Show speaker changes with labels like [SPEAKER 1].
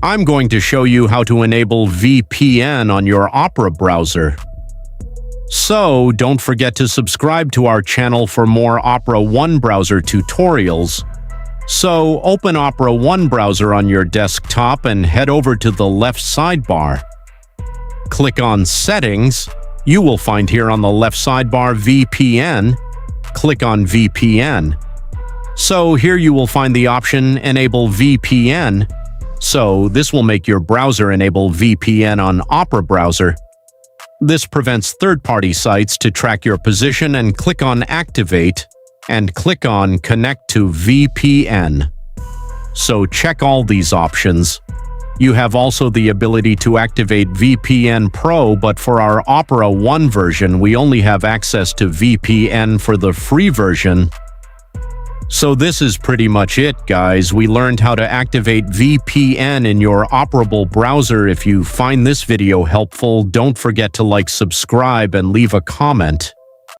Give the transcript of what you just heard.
[SPEAKER 1] I'm going to show you how to enable VPN on your Opera browser. So, don't forget to subscribe to our channel for more Opera One browser tutorials. So, open Opera One browser on your desktop and head over to the left sidebar. Click on Settings. You will find here on the left sidebar VPN. Click on VPN. So here you will find the option Enable VPN. So this will make your browser enable VPN on Opera browser. This prevents third-party sites to track your position, and click on Activate and click on Connect to VPN. So check all these options. You have also the ability to activate VPN Pro, but for our Opera One version, we only have access to VPN for the free version. So this is pretty much it, guys. We learned how to activate VPN in your operable browser. If you find this video helpful, don't forget to like, subscribe, and leave a comment.